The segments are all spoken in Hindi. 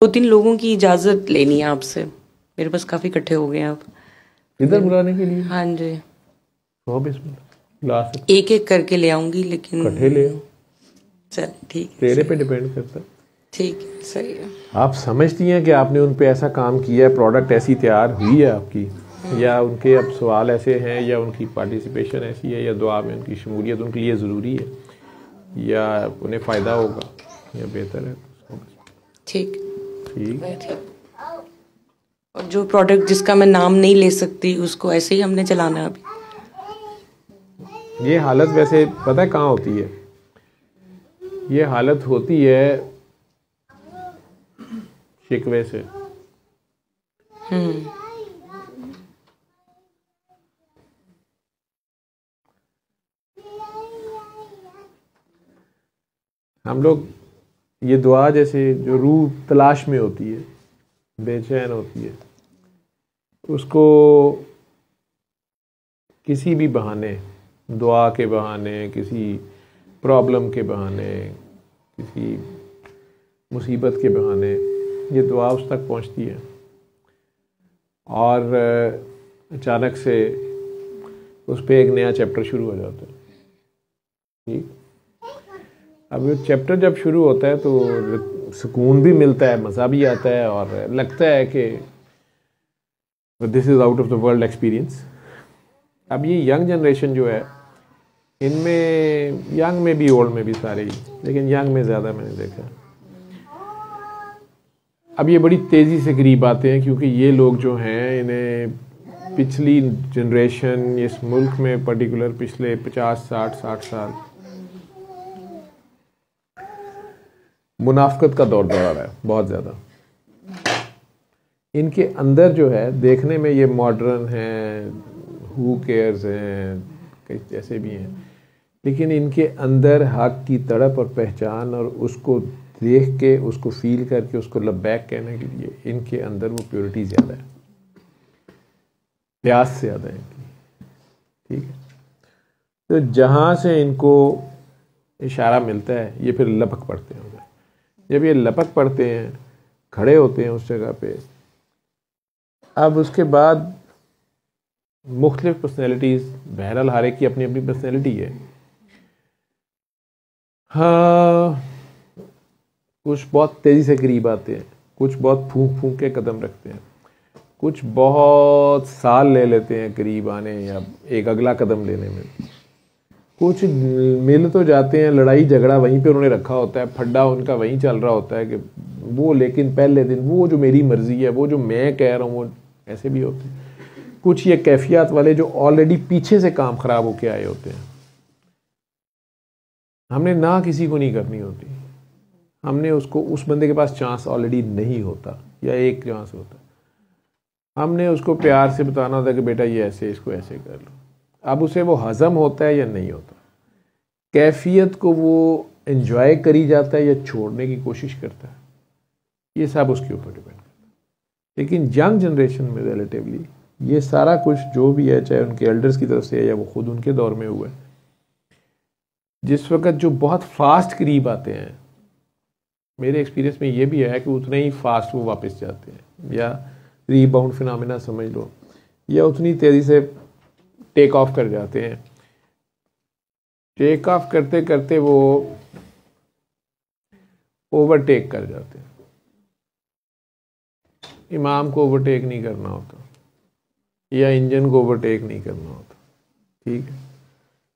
2-3 लोगों की इजाज़त लेनी है आपसे, मेरे पास काफ़ी इकट्ठे हो गए हैं आप। इधर बुलाने के लिए? हाँ जी, तो बिस्मिल्लाह ला सकते, एक एक करके ले आऊँगी, लेकिन इकट्ठे ले आओ, चल ठीक है, तेरे पे डिपेंड करता है। ठीक है, सही है। आप समझती हैं कि आपने उन पे ऐसा काम किया है, प्रोडक्ट ऐसी तैयार हुई है आपकी, या उनके अब सवाल ऐसे हैं, या उनकी पार्टिसिपेशन ऐसी है, या दुआ में उनकी शमूलियत उनके लिए ज़रूरी है, या उन्हें फ़ायदा होगा या बेहतर है। ठीक ठीक। और जो प्रोडक्ट जिसका मैं नाम नहीं ले सकती उसको ऐसे ही हमने चलाना है अभी। ये हालत वैसे पता है कहाँ होती है? ये हालत होती है शिकवे से। हम लोग ये दुआ जैसे जो रूह तलाश में होती है, बेचैन होती है, उसको किसी भी बहाने, दुआ के बहाने, किसी प्रॉब्लम के बहाने, किसी मुसीबत के बहाने ये दुआ उस तक पहुंचती है और अचानक से उस पर एक नया चैप्टर शुरू हो जाता है। ठीक, अब ये चैप्टर जब शुरू होता है तो सुकून भी मिलता है, मज़ा भी आता है और लगता है कि this is out of the world experience. अब ये यंग जनरेशन जो है, इनमें यंग में भी ओल्ड में भी सारे ही, लेकिन यंग में ज़्यादा मैंने देखा। अब ये बड़ी तेज़ी से करीब आते हैं क्योंकि ये लोग जो हैं इन्हें पिछली जनरेशन इस मुल्क में पर्टिकुलर पिछले 50-60 साल मुनाफकत का दौर दौरा है बहुत ज़्यादा। इनके अंदर जो है देखने में ये मॉडर्न हैं, हु केयर्स हैं, कई जैसे भी हैं, लेकिन इनके अंदर हक की तड़प और पहचान और उसको देख के, उसको फील करके, उसको लबैक कहने के लिए इनके अंदर वो प्योरिटी ज़्यादा है, प्यास ज़्यादा है इनकी। ठीक है, तो जहाँ से इनको इशारा मिलता है ये फिर लपक पड़ते हैं। जब ये लपक पड़ते हैं, खड़े होते हैं उस जगह पे, अब उसके बाद मुख्तलिफ पर्सनैलिटीज़, बहरहाल हर एक की अपनी अपनी पर्सनैलिटी है। हाँ, कुछ बहुत तेज़ी से करीब आते हैं, कुछ बहुत फूंक फूंक के कदम रखते हैं, कुछ बहुत साल ले लेते हैं करीब आने या एक अगला कदम लेने में, कुछ मिल तो जाते हैं, लड़ाई झगड़ा वहीं पे उन्होंने रखा होता है, फड्डा उनका वहीं चल रहा होता है कि वो, लेकिन पहले दिन वो जो मेरी मर्जी है, वो जो मैं कह रहा हूँ, वो ऐसे भी होते हैं। कुछ ये कैफियत वाले जो ऑलरेडी पीछे से काम खराब होके आए होते हैं, हमने ना किसी को नहीं करनी होती, हमने उसको, उस बंदे के पास चांस ऑलरेडी नहीं होता या एक चांस होता, हमने उसको प्यार से बताना होता कि बेटा ये ऐसे, इसको ऐसे कर लो। अब उसे वो हजम होता है या नहीं होता, कैफियत को वो एंजॉय करी जाता है या छोड़ने की कोशिश करता है, ये सब उसके ऊपर डिपेंड करता है। लेकिन यंग जनरेशन में रिलेटिवली ये सारा कुछ जो भी है, चाहे उनके एल्डर्स की तरफ से है या वो खुद उनके दौर में हुआ है, जिस वक्त जो बहुत फास्ट करीब आते हैं, मेरे एक्सपीरियंस में ये भी है कि उतने ही फास्ट वो वापस जाते हैं, या रीबाउंड फिनोमेना समझ लो, या उतनी तेज़ी से टेक ऑफ कर जाते हैं। टेक ऑफ करते करते वो ओवरटेक कर जाते हैं। इमाम को ओवरटेक नहीं करना होता या इंजन को ओवरटेक नहीं करना होता। ठीक है,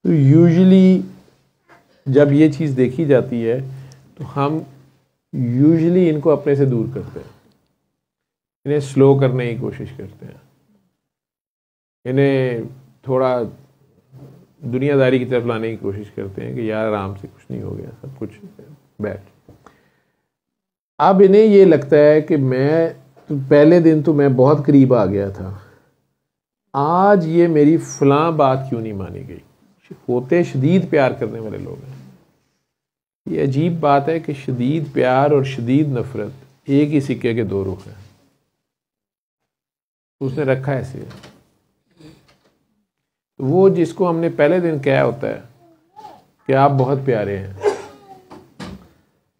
तो यूजुअली जब ये चीज़ देखी जाती है तो हम यूजुअली इनको अपने से दूर करते हैं, इन्हें स्लो करने की कोशिश करते हैं, इन्हें थोड़ा दुनियादारी की तरफ लाने की कोशिश करते हैं कि यार आराम से, कुछ नहीं हो गया, सब कुछ बैठ। अब इन्हें ये लगता है कि मैं तो पहले दिन तो मैं बहुत करीब आ गया था, आज ये मेरी फलां बात क्यों नहीं मानी गई। होते शदीद प्यार करने वाले लोग हैं। ये अजीब बात है कि शदीद प्यार और शदीद नफरत एक ही सिक्के के दो रुख हैं, उसने रखा है ऐसे। वो जिसको हमने पहले दिन कहा होता है कि आप बहुत प्यारे हैं,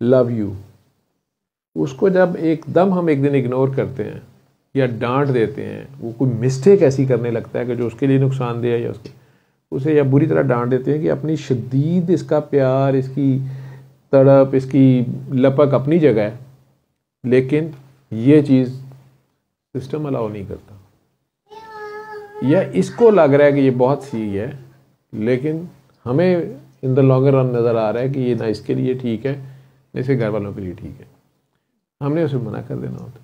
लव यू, उसको जब एकदम हम एक दिन इग्नोर करते हैं या डांट देते हैं, वो कोई मिस्टेक ऐसी करने लगता है कि जो उसके लिए नुकसानदेह है, या उसे या बुरी तरह डांट देते हैं कि अपनी शदीद इसका प्यार, इसकी तड़प, इसकी लपक अपनी जगह है, लेकिन ये चीज़ सिस्टम अलाउ नहीं करता, या इसको लग रहा है कि ये बहुत सही है, लेकिन हमें इन द लॉन्गर रन नज़र आ रहा है कि ये ना इसके लिए ठीक है ना इसके घर वालों के लिए ठीक है। हमने उसे मना कर देना होता।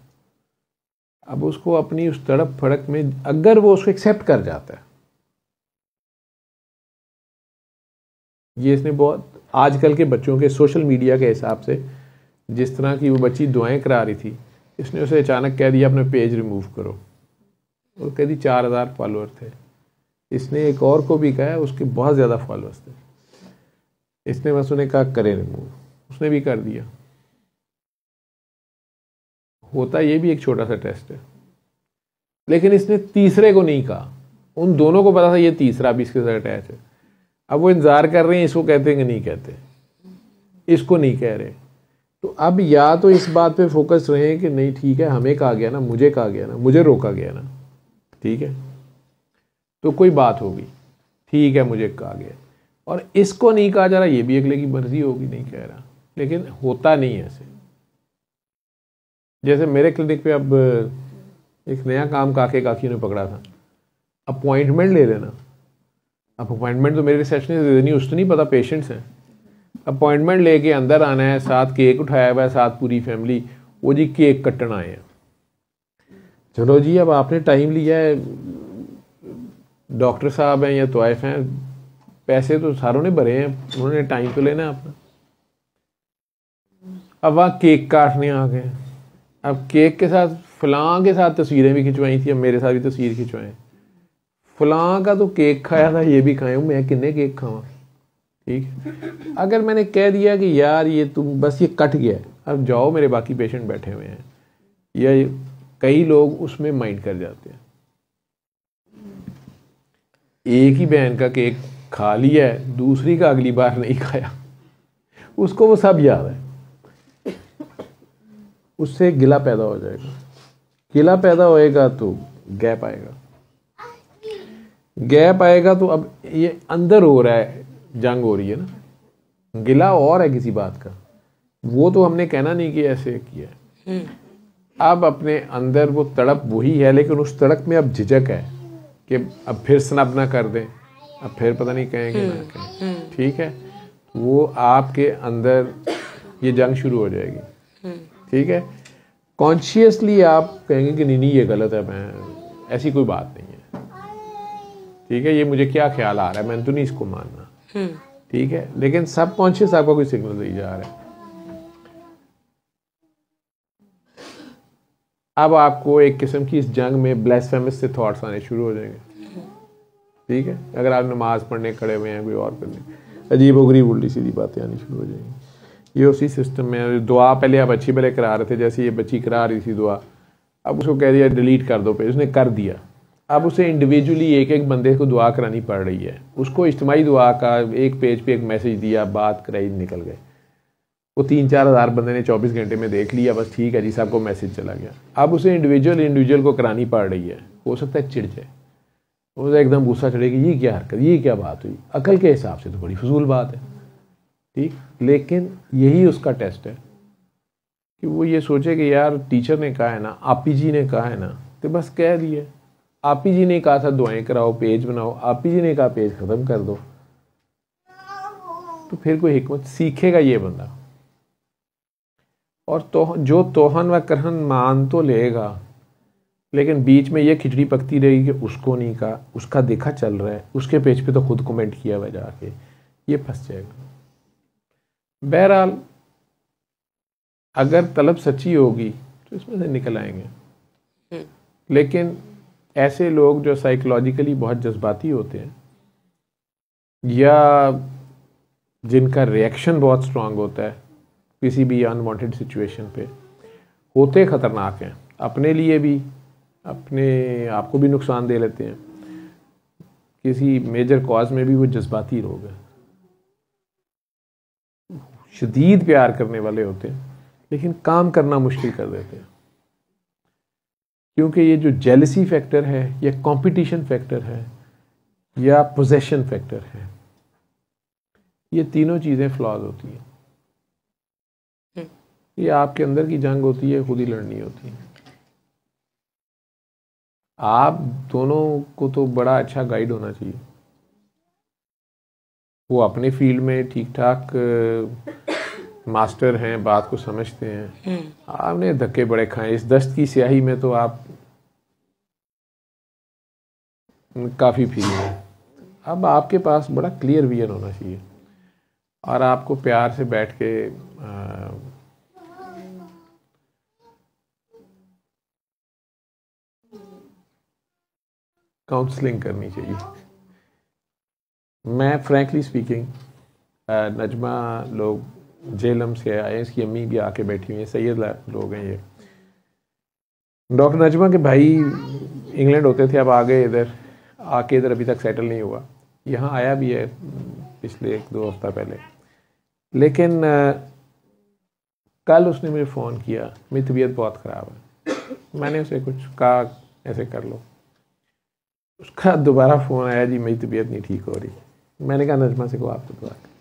अब उसको अपनी उस तड़प फड़क में अगर वो उसको एक्सेप्ट कर जाता है, ये इसने बहुत आजकल के बच्चों के सोशल मीडिया के हिसाब से, जिस तरह की वो बच्ची दुआएं करा रही थी, इसने उसे अचानक कह दिया अपने पेज रिमूव करो, और कह दी 4000 फॉलोअर थे। इसने एक और को भी कहा, उसके बहुत ज़्यादा फॉलोअर्स थे, इसने बस उन्हें कहा करे रिमूव, उसने भी कर दिया। होता ये भी एक छोटा सा टेस्ट है, लेकिन इसने तीसरे को नहीं कहा। उन दोनों को पता था ये तीसरा भी इसके साथ अटैच है। अब वो इंतजार कर रहे हैं, इसको कहते हैं कि नहीं कहते, इसको नहीं कह रहे। तो अब या तो इस बात पे फोकस रहे कि नहीं ठीक है, हमें कहा गया ना, मुझे कहा गया ना, मुझे रोका गया ना, ठीक है तो कोई बात होगी, ठीक है मुझे कहा गया, और इसको नहीं कहा जा रहा, ये भी अगले की मर्जी होगी, नहीं कह रहा। लेकिन होता नहीं है ऐसे। जैसे मेरे क्लिनिक पे अब एक नया काम काके काकी ने पकड़ा था, अपॉइंटमेंट ले लेना। अब अपॉइंटमेंट तो मेरे रिसेप्शनिस्ट दे देनी, उसको नहीं पता पेशेंट्स हैं। अपॉइंटमेंट लेके अंदर आना है, साथ केक उठाया हुआ है, साथ पूरी फैमिली, वो जी केक कटन आए हैं। चलो जी, अब आपने टाइम लिया है, डॉक्टर साहब हैं या तोइफ हैं, पैसे तो सारों ने भरे हैं, उन्होंने टाइम तो लेना है अपना। अब वहाँ केक काटने आ गए। अब केक के साथ फलां के साथ तस्वीरें भी खिंचवाई थी, अब मेरे साथ भी तस्वीर खिंचवाएं। फलां का तो केक खाया था, ये भी खाए, मैं कितने केक खावा, ठीक है। अगर मैंने कह दिया कि यार ये तुम बस ये कट गया है, अब जाओ, मेरे बाकी पेशेंट बैठे हुए हैं, या कई लोग उसमें माइंड कर जाते हैं। एक ही बहन का केक खा लिया है, दूसरी का अगली बार नहीं खाया, उसको वो सब याद है, उससे गिला पैदा हो जाएगा। गिला पैदा होएगा तो गैप आएगा, गैप आएगा तो अब ये अंदर हो रहा है, जंग हो रही है ना। गिला और है किसी बात का, वो तो हमने कहना नहीं कि ऐसे किया है। अब अपने अंदर वो तड़प वही है, लेकिन उस तड़प में अब झिझक है कि अब फिर स्नब ना कर दें, अब फिर पता नहीं कहेंगे ना कहें, ठीक है। वो आपके अंदर ये जंग शुरू हो जाएगी, ठीक है। कॉन्शियसली आप कहेंगे कि नहीं ये गलत है, मैं ऐसी कोई बात नहीं है, ठीक है, ये मुझे क्या ख्याल आ रहा है, मैंने तो नहीं इसको मानना, ठीक है। लेकिन सब कॉन्शियस आपको कोई सिग्नल दे जा रहा है। अब आपको एक किस्म की इस जंग में ब्लेसफेमस से थॉट्स आने शुरू हो जाएंगे, ठीक है। अगर आप नमाज पढ़ने खड़े हुए हैं, कोई और करने, अजीबोगरीब उल्टी सीधी बातें आनी शुरू हो जाएंगी। ये उसी सिस्टम में दुआ पहले आप अच्छी भले करा रहे थे, जैसे ये बच्ची करा रही थी दुआ, अब उसको कह दिया डिलीट कर दो पेज, उसने कर दिया। अब उसे इंडिविजुअली एक एक बंदे को दुआ करानी पड़ रही है। उसको इज्तिमाई दुआ का एक पेज पे एक मैसेज दिया, बात कराई, निकल गए। वो 3-4 हज़ार बंदे ने 24 घंटे में देख लिया, बस ठीक है जी, सबको मैसेज चला गया। अब उसे इंडिविजुअल को करानी पड़ रही है, हो सकता है चिढ़ जाए, उसे एकदम गुस्सा चढ़ेगी, ये क्या हरकत, ये क्या बात हुई, अकल के हिसाब से तो बड़ी फजूल बात है, ठीक। लेकिन यही उसका टेस्ट है कि वो ये सोचे कि यार टीचर ने कहा है ना, आपी जी ने कहा है ना, तो बस कह दिए। आपी जी ने कहा था दुआएं कराओ, पेज बनाओ, आपी जी ने कहा पेज खत्म कर दो, तो फिर कोई हिकमत सीखेगा ये बंदा। और तो जो तोहन व करहन मान तो लेगा, लेकिन बीच में ये खिचड़ी पकती रहेगी कि उसको नहीं कहा, उसका देखा चल रहा है, उसके पेज पे तो खुद कमेंट किया हुआ जाके, ये फंस जाएगा। बहरहाल अगर तलब सच्ची होगी तो इसमें से निकल आएंगे। लेकिन ऐसे लोग जो साइकोलॉजिकली बहुत जज्बाती होते हैं, या जिनका रिएक्शन बहुत स्ट्रांग होता है किसी भी अनवांटेड सिचुएशन पे, होते ख़तरनाक हैं, अपने लिए भी, अपने आप को भी नुकसान दे लेते हैं। किसी मेजर कॉज में भी वो जज्बाती लोग हैं, शदीद प्यार करने वाले होते हैं, लेकिन काम करना मुश्किल कर देते हैं, क्योंकि ये जो जेलसी फैक्टर है, या कंपटीशन फैक्टर है, या पोजेशन फैक्टर है, ये तीनों चीज़ें फ्लॉज होती हैं। ये आपके अंदर की जंग होती है, खुद ही लड़नी होती है। आप दोनों को तो बड़ा अच्छा गाइड होना चाहिए। वो अपने फील्ड में ठीक ठाक मास्टर हैं, बात को समझते हैं। आपने धक्के बड़े खाए इस दस्त की स्याही में, तो आप काफ़ी फील है। अब आपके पास बड़ा क्लियर विजन होना चाहिए, और आपको प्यार से बैठ के काउंसलिंग करनी चाहिए। मैं फ्रैंकली स्पीकिंग, नजमा लोग जेलम से आए, इसकी अम्मी भी आके बैठी हुई हैं, सैयद लोग हैं ये। डॉक्टर नजमा के भाई इंग्लैंड होते थे, अब आ गए इधर, आके इधर अभी तक सेटल नहीं हुआ। यहाँ आया भी है पिछले 1-2 हफ्ता पहले, लेकिन कल उसने मुझे फ़ोन किया, मेरी तबीयत बहुत ख़राब है। मैंने उसे कुछ कहा ऐसे कर लो, उसका दोबारा फ़ोन आया, जी मेरी तबीयत नहीं ठीक हो रही। मैंने कहा नजमा से को आपको दुआ कर।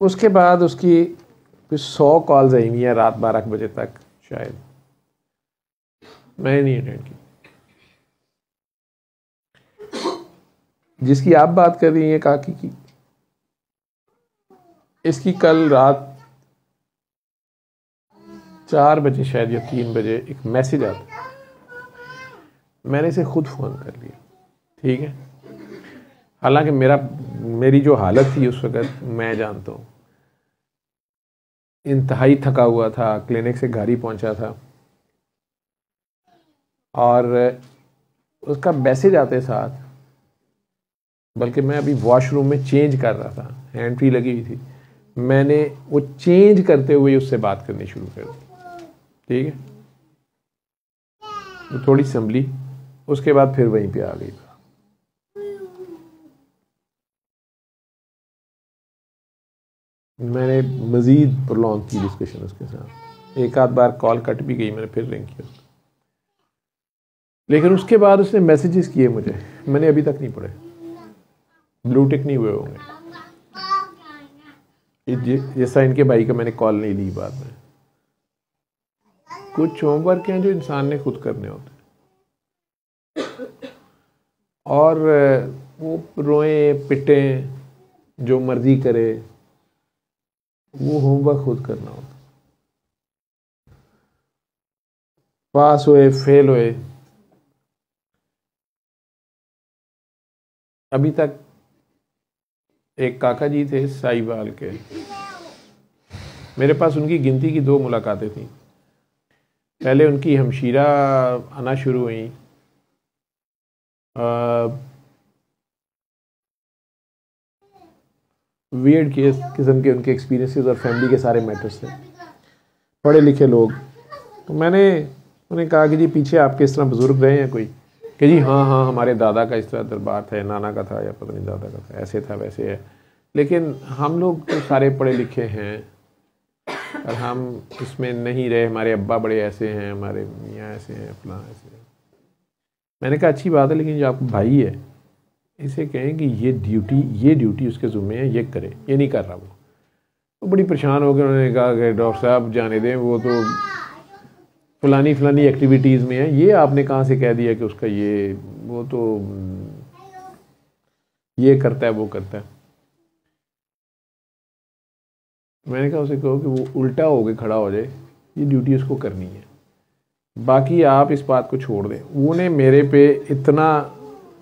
उसके बाद उसकी कुछ 100 कॉल्स आई हुई हैं रात 12 बजे तक शायद, मैंने नहीं अटेंड की। जिसकी आप बात कर रही हैं काकी की, इसकी कल रात 4 बजे शायद या 3 बजे एक मैसेज आता, मैंने इसे खुद फ़ोन कर लिया, ठीक है। हालांकि मेरी जो हालत थी उस वक़्त मैं जानता हूँ, इंतहाई थका हुआ था, क्लिनिक से घर ही पहुँचा था, और उसका मैसेज आते साथ, बल्कि मैं अभी वॉशरूम में चेंज कर रहा था, हैंड फ्री लगी हुई थी, मैंने वो चेंज करते हुए उससे बात करनी शुरू कर दी, ठीक है। वो थोड़ी संभली, उसके बाद फिर वहीं पे आ गई। मैंने मज़ीद प्रोलॉन्ग की डिस्कशन उसके साथ, एक आध बार कॉल कट भी गई, मैंने फिर रिंग किया उसको, लेकिन उसके बाद उसने मैसेजेस किए मुझे, मैंने अभी तक नहीं पढ़े, ब्लू टिक नहीं हुए होंगे। जैसा इनके भाई का मैंने कॉल नहीं ली बाद में। कुछ होमवर्क हैं जो इंसान ने खुद करने होते हैं, और वो रोए पिटे जो मर्जी करे, वो होमवर्क खुद करना होता। पास हुए फेल हुए, अभी तक एक काका जी थे साहिवाल के, मेरे पास उनकी गिनती की 2 मुलाकातें थी। पहले उनकी हमशीरा आना शुरू हुई, वियर्ड किस्म के उनके एक्सपीरियंसेस और फैमिली के सारे मैटर्स थे, पढ़े लिखे लोग। तो मैंने उन्हें कहा कि जी पीछे आपके इस तरह बुजुर्ग रहे हैं कोई? कि जी हाँ हमारे दादा का इस तरह दरबार था, नाना का था, या पता नहीं दादा का था, ऐसे था वैसे है, लेकिन हम लोग तो सारे पढ़े लिखे हैं और हम इसमें नहीं रहे, हमारे अब्बा बड़े ऐसे हैं, हमारे मियाँ ऐसे हैं, फलां ऐसे हैं। मैंने कहा अच्छी बात है, लेकिन जो आपका भाई है इसे कहें कि ये ड्यूटी उसके ज़ुम्मे है, ये करे, ये नहीं कर रहा। वो बड़ी परेशान हो गए, उन्होंने कहा कि डॉक्टर साहब जाने दें, वो तो फलानी एक्टिविटीज़ में है, ये आपने कहाँ से कह दिया कि उसका वो तो ये करता है वो करता है। मैंने कहा उसे कहो कि वो उल्टा हो के खड़ा हो जाए, ये ड्यूटी उसको करनी है, बाकी आप इस बात को छोड़ दें। उन्हें मेरे पे इतना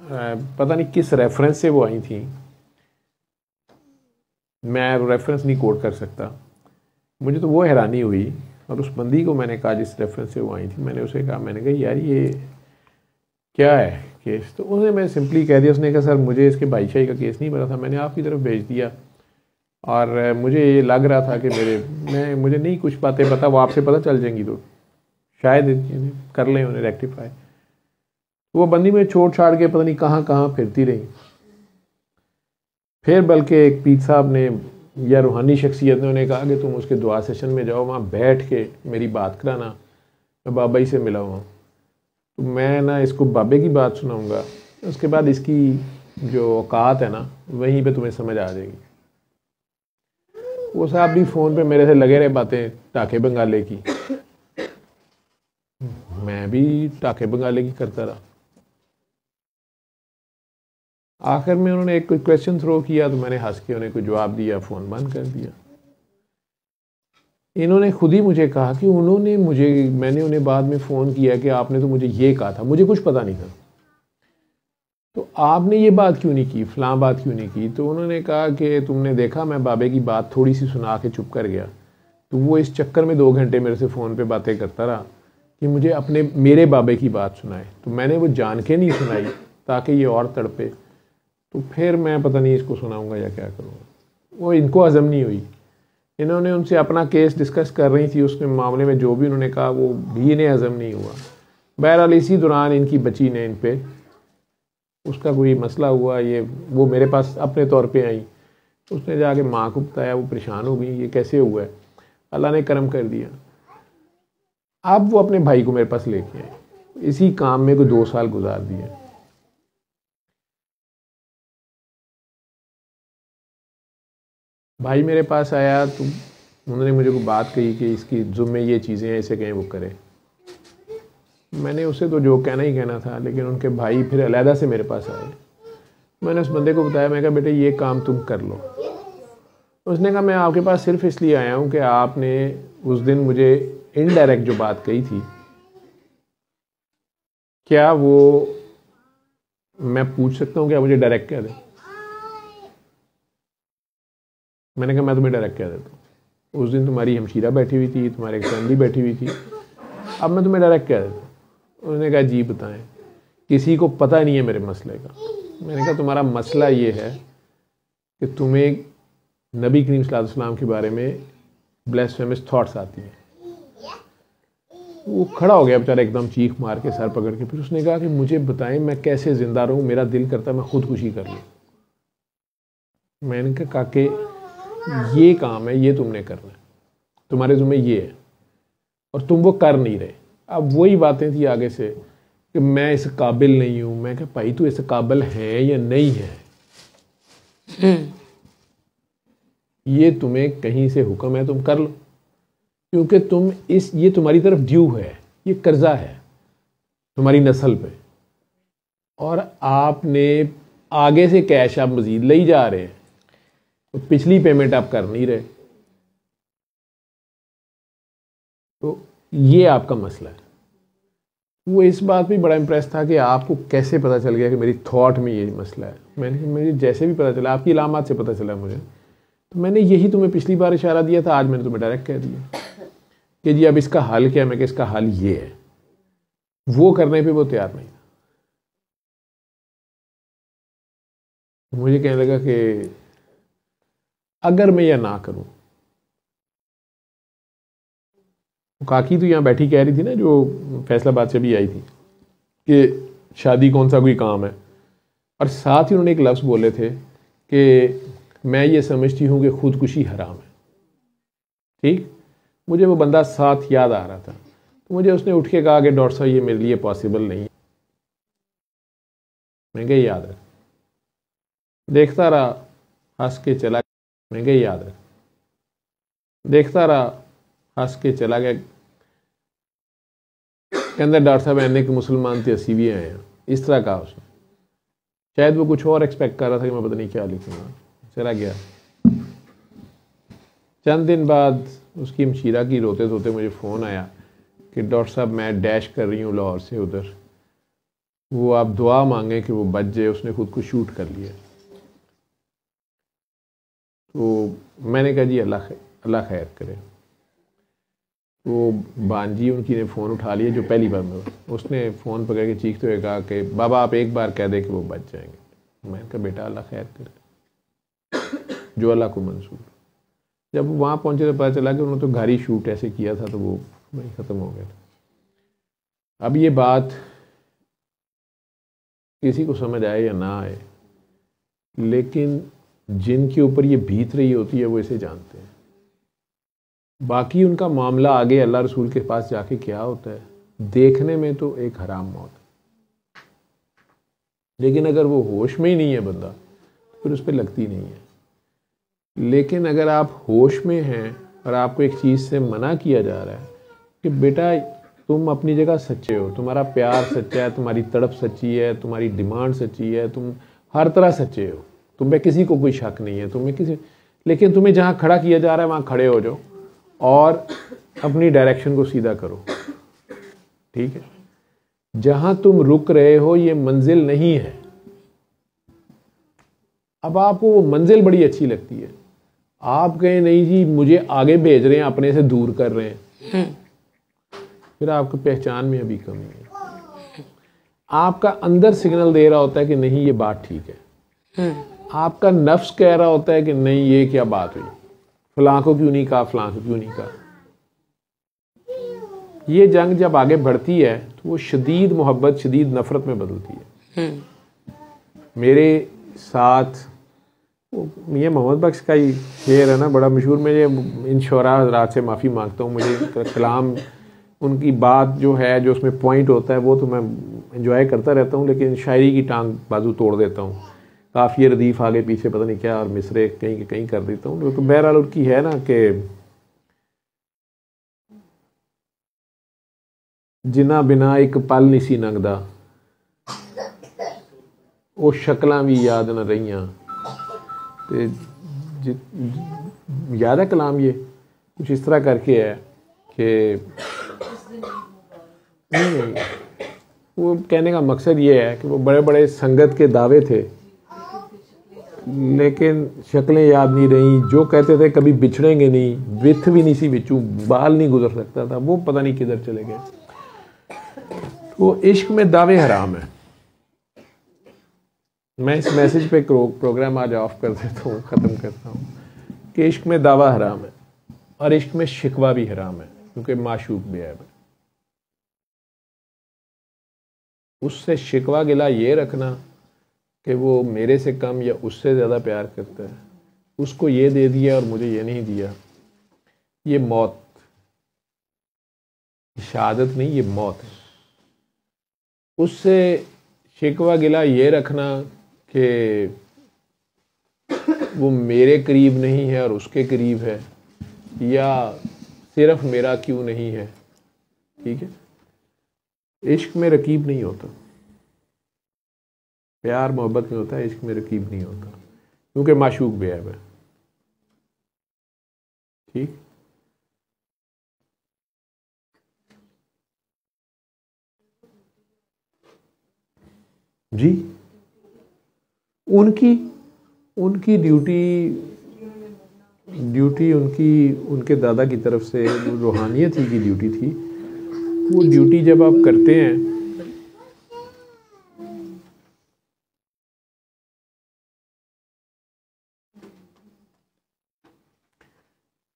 पता नहीं किस रेफरेंस से वो आई थी, मैं रेफरेंस नहीं कोट कर सकता, मुझे तो वो हैरानी हुई। और उस बंदी को मैंने कहा जिस रेफरेंस से वो आई थी, मैंने उसे कहा, मैंने कहा यार ये क्या है केस? तो उसने मैं सिंपली कह दिया, उसने कहा सर मुझे इसके भाईशाही का केस नहीं पता था, मैंने आपकी तरफ भेज दिया, और मुझे ये लग रहा था कि मुझे नहीं कुछ बातें पता, वो आपसे पता चल जाएंगी तो शायद कर लें उन्हें रेक्टिफाई। वो बंदी में छोड़ छाड़ के पता नहीं कहाँ फिरती रही। फिर बल्कि एक पीर साहब ने या रूहानी शख्सियत ने उन्हें कहा कि तुम उसके दुआ सेशन में जाओ, वहाँ बैठ के मेरी बात कराना, मैं बाबा ही से मिला हुआ हूँ, तो मैं ना इसको बाबे की बात सुनाऊंगा, उसके बाद इसकी जो औकात है ना वहीं पे तुम्हें समझ आ जाएगी। वो साहब भी फ़ोन पे मेरे से लगे रहे बातें टाके बंगाले की, मैं भी टाके बंगाले की करता रहा। आखिर में उन्होंने एक कोई क्वेश्चन थ्रो किया तो मैंने हंस के उन्हें कोई जवाब दिया, फ़ोन बंद कर दिया। इन्होंने खुद ही मुझे कहा कि मैंने उन्हें बाद में फ़ोन किया कि आपने तो मुझे ये कहा था, मुझे कुछ पता नहीं था, तो आपने ये बात क्यों नहीं की, फ़लाँ बात क्यों नहीं की। तो उन्होंने कहा कि तुमने देखा मैं बाबे की बात थोड़ी सी सुना के चुप कर गया, तो वो इस चक्कर में 2 घंटे मेरे से फ़ोन पे बातें करता रहा कि मुझे मेरे बाबे की बात सुनाए, तो मैंने वो जान के नहीं सुनाई ताकि ये और तड़पे, तो फिर मैं पता नहीं इसको सुनाऊंगा या क्या करूँगा। वो इनको हज़म नहीं हुई। इन्होंने उनसे अपना केस डिस्कस कर रही थी, उसके मामले में जो भी उन्होंने कहा वो भी इन्हें हज़म नहीं हुआ। बहरहाल इसी दौरान इनकी बच्ची ने इन पे उसका कोई मसला हुआ, वो मेरे पास अपने तौर पे आई, उसने जाके माँ को बताया, वो परेशान हो गई, ये कैसे हुआ है, अल्लाह ने करम कर दिया। अब वो अपने भाई को मेरे पास लेके आए, इसी काम में कोई 2 साल गुजार दिए। भाई मेरे पास आया तो उन्होंने मुझे को बात कही कि इसकी जुम्मे ये चीज़ें हैं, इसे कहें वो करे। मैंने उसे तो जो कहना ही कहना था, लेकिन उनके भाई फिर अलहदा से मेरे पास आए। मैंने उस बंदे को बताया, मैं कहा बेटे ये काम तुम कर लो। उसने कहा मैं आपके पास सिर्फ इसलिए आया हूँ कि आपने उस दिन मुझे इनडायरेक्ट जो बात कही थी, क्या वो मैं पूछ सकता हूँ, क्या मुझे डायरेक्ट कह दे। मैंने कहा मैं तुम्हें डायरेक्ट कह देता हूँ, उस दिन तुम्हारी हमशीरा बैठी हुई थी, तुम्हारी एक फैमिली बैठी हुई थी, अब मैं तुम्हें डायरेक्ट कह देता हूँ। उन्होंने कहा जी बताएं, किसी को पता नहीं है मेरे मसले का। मैंने कहा तुम्हारा मसला ये है कि तुम्हें नबी करीम सल्लल्लाहु अलैहि वसल्लम के बारे में ब्लेसफेमस थॉट्स आती हैं। वो खड़ा हो गया बेचारा एकदम, चीख मार के सर पकड़ के। फिर उसने कहा कि मुझे बताएं मैं कैसे ज़िंदा रहूं, मेरा दिल करता है मैं खुदकुशी कर लूँ। मैंने कहा कि ये काम है, ये तुमने करना है, तुम्हारे ज़िम्मे ये है, और तुम वो कर नहीं रहे। अब वही बातें थी आगे से कि मैं इस काबिल नहीं हूँ। मैं कहा भाई तू इस काबिल है या नहीं है, ये तुम्हें कहीं से हुक्म है तुम कर लो, क्योंकि ये तुम्हारी तरफ ड्यू है, ये कर्जा है तुम्हारी नस्ल पे, और आपने आगे से कैश आप मजीद ले ही जा रहे हैं, तो पिछली पेमेंट आप कर नहीं रहे, तो ये आपका मसला है। वो इस बात पे बड़ा इम्प्रेस था कि आपको कैसे पता चल गया कि मेरी थॉट में ये मसला है। मुझे जैसे भी पता चला, आपकी इलामात से पता चला मुझे, तो मैंने यही तुम्हें पिछली बार इशारा दिया था, आज मैंने तुम्हें डायरेक्ट कह दिया कि जी अब इसका हल क्या है। मैं कि इसका हल ये है, वो करने पे वो तैयार नहीं था। मुझे कहने लगा कि अगर मैं यह ना करूं, काकी तो यहाँ बैठी कह रही थी ना, जो फैसलाबाद से भी आई थी, कि शादी कौन सा कोई काम है, और साथ ही उन्होंने एक लफ्ज़ बोले थे कि मैं ये समझती हूँ कि खुदकुशी हराम है। ठीक, मुझे वो बंदा साथ याद आ रहा था, तो मुझे उसने उठ के कहा कि डॉक्टर साहब ये मेरे लिए पॉसिबल नहीं है। मैं कहा याद रख, देखता रहा, हंस के चला। मैं कहा याद रख, देखता रहा, हंस के चला गया। कहते डॉक्टर साहब एने के मुसलमान थे, असी भी आए हैं, इस तरह कहा उसने। शायद वो कुछ और एक्सपेक्ट कर रहा था कि मैं पता नहीं क्या लिखूंगा, चला गया। चंद दिन बाद उसकी हमशीरा की रोते धोते मुझे फ़ोन आया कि डॉक्टर साहब मैं डैश कर रही हूँ लाहौर से उधर, वो आप दुआ मांगें कि वो बच जाए, उसने खुद को शूट कर लिया। तो मैंने कहा जी अल्लाह खैर करे। वो बांजी उनकी ने फ़ोन उठा लिया, जो पहली बार में, उसने फ़ोन पकड़ के चीखते हुए कहा कि बाबा आप एक बार कह दें कि वो बच जाएंगे। मैंने कहा बेटा अल्लाह खैर करे, जो अल्लाह को मंसूर। जब वहाँ पहुँचे तो पता चला कि उन्होंने तो घर ही शूट ऐसे किया था, तो वो वहीं ख़त्म हो गया था। अब ये बात किसी को समझ आए या ना आए, लेकिन जिनके ऊपर ये बीत रही होती है वो इसे जानते हैं। बाकी उनका मामला आगे अल्लाह रसूल के पास जाके क्या होता है, देखने में तो एक हराम मौत है, लेकिन अगर वो होश में ही नहीं है बंदा तो फिर उस पर लगती नहीं है। लेकिन अगर आप होश में हैं और आपको एक चीज़ से मना किया जा रहा है कि बेटा तुम अपनी जगह सच्चे हो, तुम्हारा प्यार सच्चा है, तुम्हारी तड़प सच्ची है, तुम्हारी डिमांड सच्ची है, तुम हर तरह सच्चे हो, तुम में किसी को कोई शक नहीं है, तुम्हें किसी, लेकिन तुम्हें जहाँ खड़ा किया जा रहा है वहाँ खड़े हो जाओ और अपनी डायरेक्शन को सीधा करो। ठीक है, जहाँ तुम रुक रहे हो ये मंजिल नहीं है। अब आपको वो मंजिल बड़ी अच्छी लगती है, आप कहें नहीं जी मुझे आगे भेज रहे हैं, अपने से दूर कर रहे हैं, फिर आपकी पहचान में अभी कमी है। आपका अंदर सिग्नल दे रहा होता है कि नहीं ये बात ठीक है, आपका नफ्स कह रहा होता है कि नहीं ये क्या बात हुई, फलां को क्यों नहीं कहा, फलां को क्यों नहीं कहा। ये जंग जब आगे बढ़ती है तो वो शदीद मोहब्बत शदीद नफरत में बदलती है। मेरे साथ मियां मोहम्मद बख्श का ही शेर है ना, बड़ा मशहूर। मैं ये इन शोरा हज़रात से माफ़ी मांगता हूँ, मुझे कलाम उनकी बात जो है, जो उसमें पॉइंट होता है वो तो मैं एंजॉय करता रहता हूँ, लेकिन शायरी की टांग बाजू तोड़ देता हूँ, काफ़ी रदीफ आगे पीछे पता नहीं क्या और मिसरे कहीं के कहीं कर देता हूँ। तो बहरहाल उनकी है ना कि जिन्ना बिना एक पल नहीं सी लंघदा, वो शक्लां भी याद न रहियां। याद है कलाम ये कुछ इस तरह करके है कि नहीं, वो कहने का मकसद ये है कि वो बड़े बड़े संगत के दावे थे लेकिन शक्लें याद नहीं रही, जो कहते थे कभी बिछड़ेंगे नहीं, विथ भी नहीं सी बिचू, बाल नहीं गुजर सकता था, वो पता नहीं किधर चले गए। तो इश्क में दावे हराम है। मैं इस मैसेज पे प्रोग्राम आज ऑफ कर देता हूँ, ख़त्म करता हूँ कि इश्क में दावा हराम है और इश्क में शिकवा भी हराम है, क्योंकि माशूक बेऐब है। उससे शिकवा गिला ये रखना कि वो मेरे से कम या उससे ज़्यादा प्यार करता है, उसको ये दे दिया और मुझे ये नहीं दिया, ये मौत, शहादत नहीं, ये मौत है। उससे शिकवा गिला ये रखना कि वो मेरे करीब नहीं है और उसके करीब है, या सिर्फ मेरा क्यों नहीं है। ठीक है, इश्क में रकीब नहीं होता, प्यार मोहब्बत में होता है, इश्क में रकीब नहीं होता, क्योंकि माशूक बेऐब है। ठीक, जी, उनकी ड्यूटी उनके दादा की तरफ से रूहानियत ही की ड्यूटी थी। वो ड्यूटी जब आप करते हैं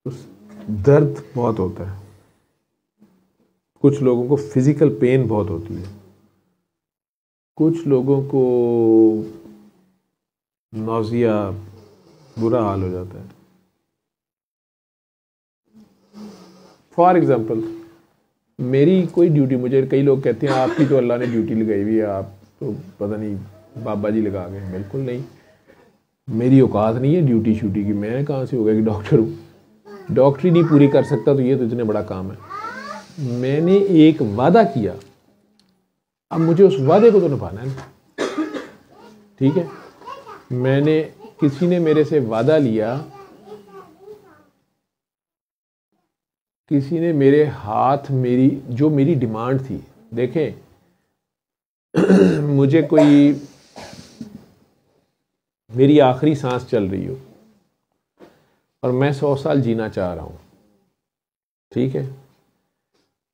तो दर्द बहुत होता है, कुछ लोगों को फिजिकल पेन बहुत होती है, कुछ लोगों को नौजिया, बुरा हाल हो जाता है। फॉर एग्जाम्पल मेरी कोई ड्यूटी, मुझे कई लोग कहते हैं आपकी तो अल्लाह ने ड्यूटी लगाई हुई है, आप तो पता नहीं बाबा जी लगा गए। बिल्कुल नहीं, मेरी औकात नहीं है ड्यूटी श्यूटी की, मैं कहाँ से हो गया कि डॉक्टर हूँ, डॉक्टरी नहीं पूरी कर सकता तो ये तो इतने बड़ा काम है। मैंने एक वादा किया, अब मुझे उस वादे को तो निभाना है। ठीक है, मैंने, किसी ने मेरे से वादा लिया, किसी ने मेरे हाथ, मेरी डिमांड थी, देखें मुझे कोई, मेरी आखिरी सांस चल रही हो और मैं 100 साल जीना चाह रहा हूं, ठीक है,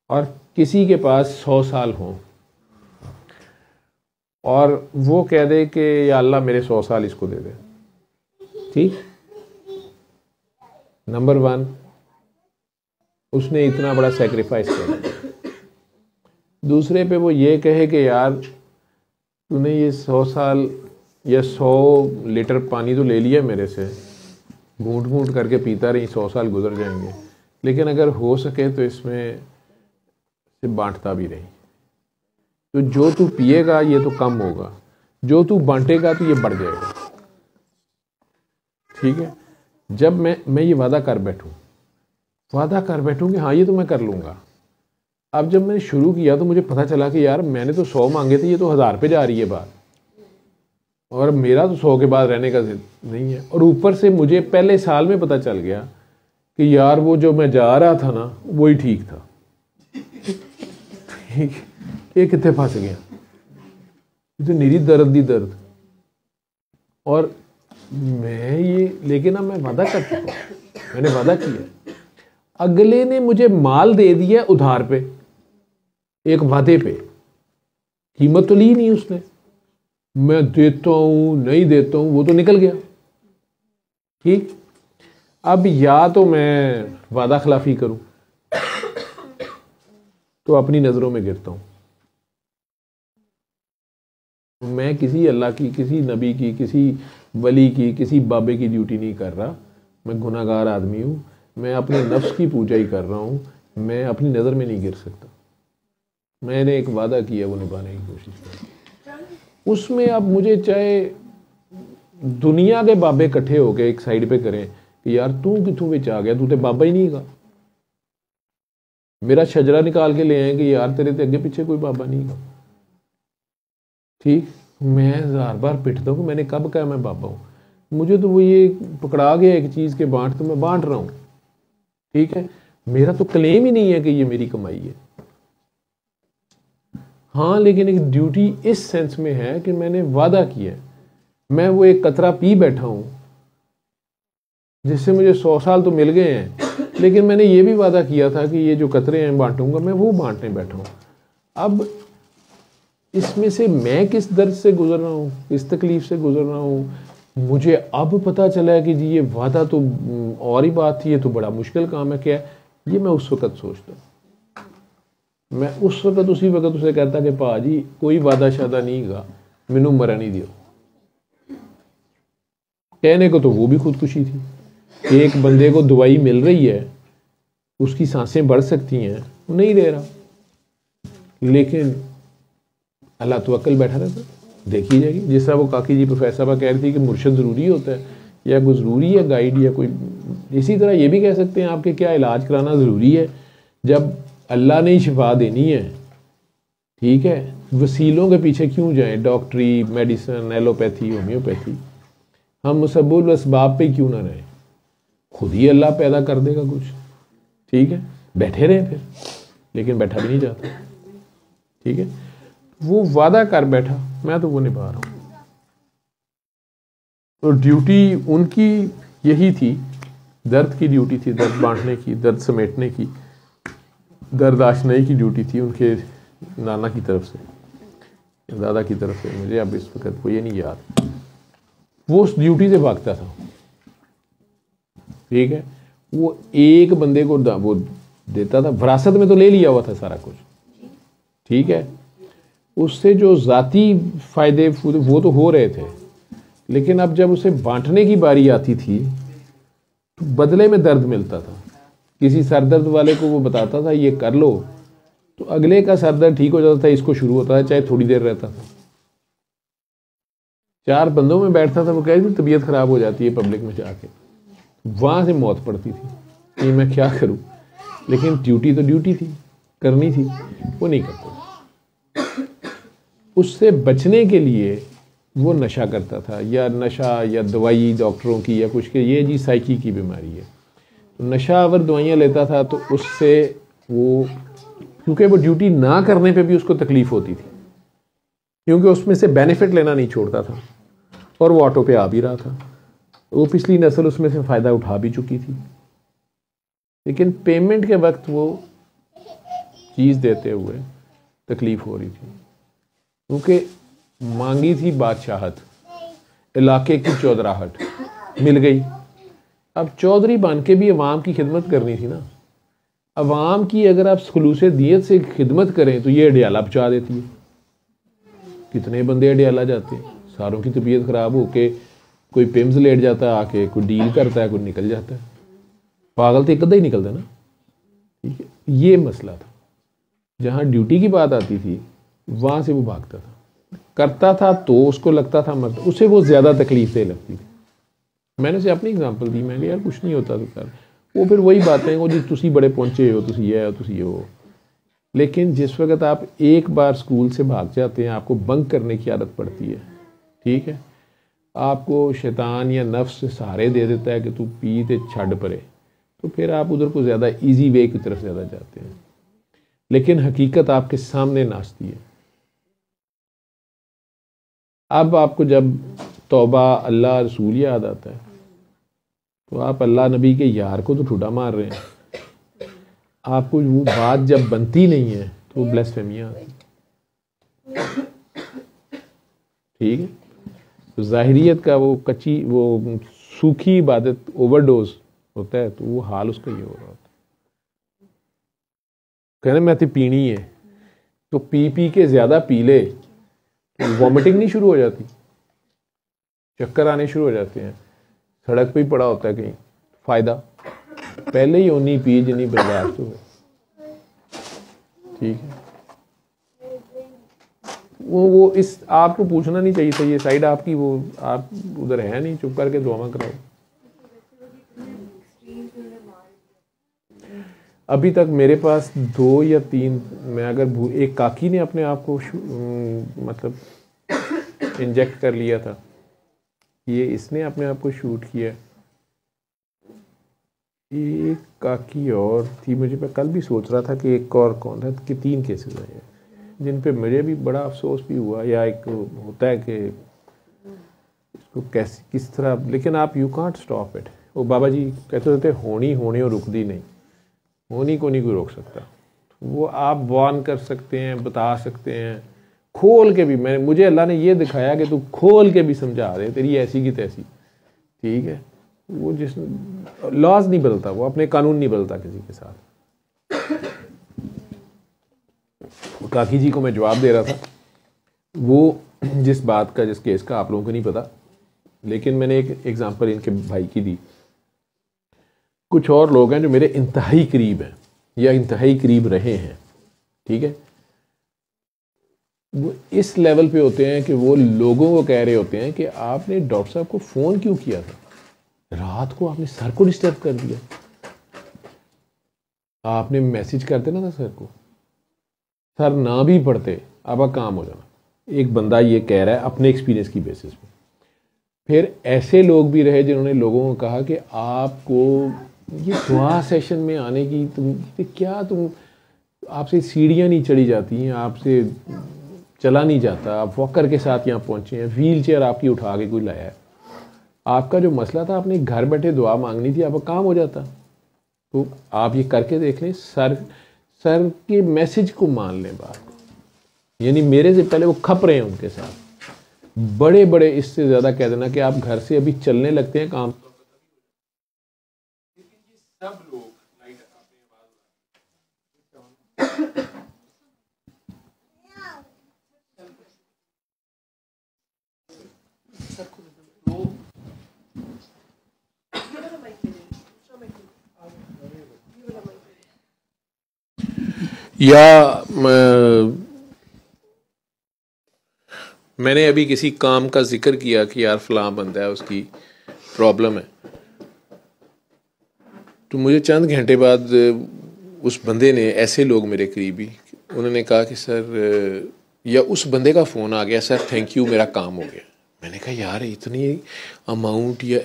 और किसी के पास 100 साल हो और वो कह दे कि या अल्लाह मेरे 100 साल इसको दे दे। ठीक, नंबर 1, उसने इतना बड़ा सेक्रीफाइस किया। दूसरे पे वो ये कहे कि यार तूने ये 100 साल या 100 लीटर पानी तो ले लिया मेरे से, घूंट घूंट करके पीता रही, 100 साल गुजर जाएंगे, लेकिन अगर हो सके तो इसमें से बांटता भी रही। तो जो तू पिएगा ये तो कम होगा, जो तू बांटेगा तो ये बढ़ जाएगा। ठीक है, जब मैं ये वादा कर बैठूं कि हाँ ये तो मैं कर लूंगा। अब जब मैंने शुरू किया तो मुझे पता चला कि यार मैंने तो 100 मांगे थे, ये तो 1000 पे जा रही है बात, और मेरा तो 100 के बाद रहने का नहीं है। और ऊपर से मुझे पहले साल में पता चल गया कि यार वो जो मैं जा रहा था ना वही ठीक था। ये कितने फंस गया, तो निरी दर्द दी दर्द। और मैं ये, लेकिन अब मैं वादा कर चुका, मैंने वादा किया, अगले ने मुझे माल दे दिया उधार पे, एक वादे पे, कीमत तो ली नहीं उसने, मैं देता हूं नहीं देता हूं वो तो निकल गया। ठीक, अब या तो मैं वादा खिलाफी करूं तो अपनी नजरों में गिरता हूं। मैं किसी अल्लाह की, किसी नबी की, किसी वली की, किसी बाबे की ड्यूटी नहीं कर रहा। मैं गुनाहगार आदमी हूं, मैं अपने नफ्स की पूजा ही कर रहा हूं, मैं अपनी नज़र में नहीं गिर सकता। मैंने एक वादा किया, वो निभाने की कोशिश की। उसमें अब मुझे चाहे दुनिया के बाबे इकट्ठे होकर एक साइड पे करें कि यार तू कितों विच आ गया, तू तो बाबा ही नहीं गा, मेरा शजरा निकाल के ले आए कि यार तेरे ते अगे पीछे कोई बाबा नहीं गा। ठीक, मैं 1000 बार पिटता हूँ, मैंने कब कहा मैं बाबा हूँ। मुझे तो वो ये पकड़ा गया एक चीज़ के बांट, तो मैं बांट रहा हूँ। ठीक है, मेरा तो क्लेम ही नहीं है कि ये मेरी कमाई है। हाँ, लेकिन एक ड्यूटी इस सेंस में है कि मैंने वादा किया है। मैं वो एक कतरा पी बैठा हूं जिससे मुझे 100 साल तो मिल गए हैं, लेकिन मैंने ये भी वादा किया था कि ये जो कतरे हैं बांटूंगा, मैं वो बांटने बैठा हूं। अब इसमें से मैं किस दर्द से गुजर रहा हूँ, किस तकलीफ से गुजर रहा हूँ, मुझे अब पता चला है कि जी ये वादा तो और ही बात थी, ये तो बड़ा मुश्किल काम है। क्या ये मैं उस वक्त सोचता हूँ, मैं उस वक्त उसी वक्त उसे कहता कि भाजी कोई वादा शादा नहीं गा, मैनू मरा नहीं दियो। कहने को तो वो भी खुदकुशी थी। एक बंदे को दवाई मिल रही है, उसकी सांसें बढ़ सकती हैं, वो नहीं ले रहा, लेकिन अल्लाह तो अकल बैठा रहता, देखी जाएगी। जिस तरह वो काकी जी प्रोफेसर कह रही थी कि मुर्शद ज़रूरी होता है या कोई ज़रूरी है गाइड या कोई, इसी तरह ये भी कह सकते हैं आपके क्या इलाज कराना ज़रूरी है। जब अल्लाह ने ही शिफा देनी है, ठीक है, वसीलों के पीछे क्यों जाएं, डॉक्टरी, मेडिसिन, एलोपैथी, होम्योपैथी, हम मुसब्बुल असबाब पे क्यों ना रहें, खुद ही अल्लाह पैदा कर देगा कुछ। ठीक है, बैठे रहे फिर, लेकिन बैठा भी नहीं जाता। ठीक है, वो वादा कर बैठा, मैं तो वो निभा रहा हूं। तो ड्यूटी उनकी यही थी, दर्द की ड्यूटी थी, दर्द बांटने की, दर्द समेटने की, दर्द आशनाई की ड्यूटी थी उनके नाना की तरफ से, दादा की तरफ से। मुझे अब इस वक्त को ये नहीं याद, वो उस ड्यूटी से भागता था। ठीक है, वो एक बंदे को वो देता था, विरासत में तो ले लिया हुआ था सारा कुछ। ठीक है, उससे जो जाती फायदे वो तो हो रहे थे, लेकिन अब जब उसे बांटने की बारी आती थी तो बदले में दर्द मिलता था। किसी सरदर्द वाले को वो बताता था ये कर लो, तो अगले का सरदर्द ठीक हो जाता था, इसको शुरू होता था, चाहे थोड़ी देर रहता था। 4 बंदों में बैठता था, वो कहती तबीयत खराब हो जाती है पब्लिक में जाके, वहां से मौत पड़ती थी कि मैं क्या करूं, लेकिन ड्यूटी तो ड्यूटी थी, करनी थी, वो नहीं करता। उससे बचने के लिए वो नशा करता था, या नशा या दवाई डॉक्टरों की या कुछ के, ये जी साइकी की बीमारी है। तो नशा अगर दवाइयाँ लेता था तो उससे वो, क्योंकि वो ड्यूटी ना करने पे भी उसको तकलीफ होती थी, क्योंकि उसमें से बेनिफिट लेना नहीं छोड़ता था, और वो ऑटो पे आ भी रहा था, वो पिछली नस्ल उसमें से फ़ायदा उठा भी चुकी थी, लेकिन पेमेंट के वक्त वो चीज़ देते हुए तकलीफ हो रही थी, क्योंकि मांगी थी बादशाहत, इलाके की चौधराहट मिल गई। अब चौधरी बन के भी अवाम की खिदमत करनी थी ना। अवाम की अगर आप खुलूस दियत से खिदमत करें तो ये अडियाला पहुँचा देती है। कितने बंदे अडियाला जाते हैं, सारों की तबीयत ख़राब होके कोई पिम्स लेट जाता है आके, कोई डील करता है, कोई निकल जाता है। पागल तो एक अद्धा ही निकलता है ना, ठीक है। ये मसला था। जहाँ ड्यूटी की बात आती थी वहाँ से वो भागता था, करता था तो उसको लगता था मत, उसे वो ज़्यादा तकलीफ दे लगती थी। मैंने उसे अपनी एग्जांपल दी, मैंने यार कुछ नहीं होता तो कर। वो फिर वही बातें वो जी तुसी बड़े पहुँचे हो, तुसी ये हो, तुसी हो। लेकिन जिस वक्त आप एक बार स्कूल से भाग जाते हैं, आपको बंक करने की आदत पड़ती है, ठीक है, आपको शैतान या नफ्स सहारे दे देता है कि तू पी ते छड़ परे, तो फिर आप उधर को ज़्यादा इजी वे की तरफ ज़्यादा जाते हैं। लेकिन हकीकत आपके सामने नाचती है। अब आपको जब तौबा, अल्लाह, रसूल याद आता है तो आप अल्लाह नबी के यार को तो ठुडा मार रहे हैं। आपको वो बात जब बनती नहीं है तो वो ब्लेसफेमियाँ आती, ठीक है। तो ज़ाहिरियत का वो कच्ची, वो सूखी इबादत ओवरडोज होता है, तो वो हाल उसका ये हो रहा होता है। कहने मैं तो पीनी है, तो पी पी के ज़्यादा पी ले तो वॉमिटिंग नहीं शुरू हो जाती, चक्कर आने शुरू हो जाते हैं, सड़क पे ही पड़ा होता है कहीं। फ़ायदा पहले ही उन्हीं पी जिन्हीं बर्दाश्त हो, ठीक है। वो इस आपको पूछना नहीं चाहिए था, ये साइड आपकी, वो आप उधर है नहीं, चुप करके दुआ कराओ। अभी तक मेरे पास 2 या 3, मैं अगर एक काकी ने अपने आप को मतलब इंजेक्ट कर लिया था, ये इसने अपने आप को शूट किया। एक काकी और थी, मुझे मैं कल भी सोच रहा था कि एक और कौन था, कि 3 केसेस आए जिन पे मुझे भी बड़ा अफसोस भी हुआ। या एक होता है कि इसको कैसे किस तरह, लेकिन आप यू कांट स्टॉप इट। वो बाबा जी कहते थे होनी होनी और रुकदी नहीं, होनी को नहीं कोई रोक सकता। वो आप वार्न कर सकते हैं, बता सकते हैं, खोल के भी। मुझे अल्लाह ने ये दिखाया कि तू खोल के भी समझा दे, तेरी ऐसी की तैसी, ठीक है। वो जिस लॉज नहीं बदलता, वो अपने कानून नहीं बदलता किसी के साथ। काकी जी को मैं जवाब दे रहा था, वो जिस बात का, जिस केस का आप लोगों को नहीं पता, लेकिन मैंने एक एग्जांपल इनके भाई की दी। कुछ और लोग हैं जो मेरे इंतहाई करीब हैं या इंतहाई करीब रहे हैं, ठीक है। वो इस लेवल पे होते हैं कि वो लोगों को कह रहे होते हैं कि आपने डॉक्टर साहब को फ़ोन क्यों किया था, रात को आपने सर को डिस्टर्ब कर दिया, आपने मैसेज कर देना था सर को, सर ना भी पढ़ते अब काम हो जाना। एक बंदा ये कह रहा है अपने एक्सपीरियंस की बेसिस पे। फिर ऐसे लोग भी रहे जिन्होंने लोगों को कहा कि आपको ये दुआ सेशन में आने की तुम आपसे सीढ़ियाँ नहीं चढ़ी जाती हैं, आपसे चला नहीं जाता, आप वॉकर के साथ यहाँ पहुँचे हैं, व्हील चेयर आपकी उठा के कोई लाया है। आपका जो मसला था, आपने घर बैठे दुआ मांगनी थी, आपका काम हो जाता। तो आप ये करके देख लें, सर के मैसेज को मान लें बात को। यानी मेरे से पहले वो खप रहे हैं उनके साथ, बड़े बड़े, इससे ज़्यादा कह देना कि आप घर से अभी चलने लगते हैं काम। सब लोग या मैंने अभी किसी काम का जिक्र किया कि यार फलां बंदा है, उसकी प्रॉब्लम है, तो मुझे चंद घंटे बाद उस बंदे ने, ऐसे लोग मेरे करीबी, उन्होंने कहा कि सर, या उस बंदे का फ़ोन आ गया, सर थैंक यू मेरा काम हो गया। मैंने कहा यार इतनी अमाउंट या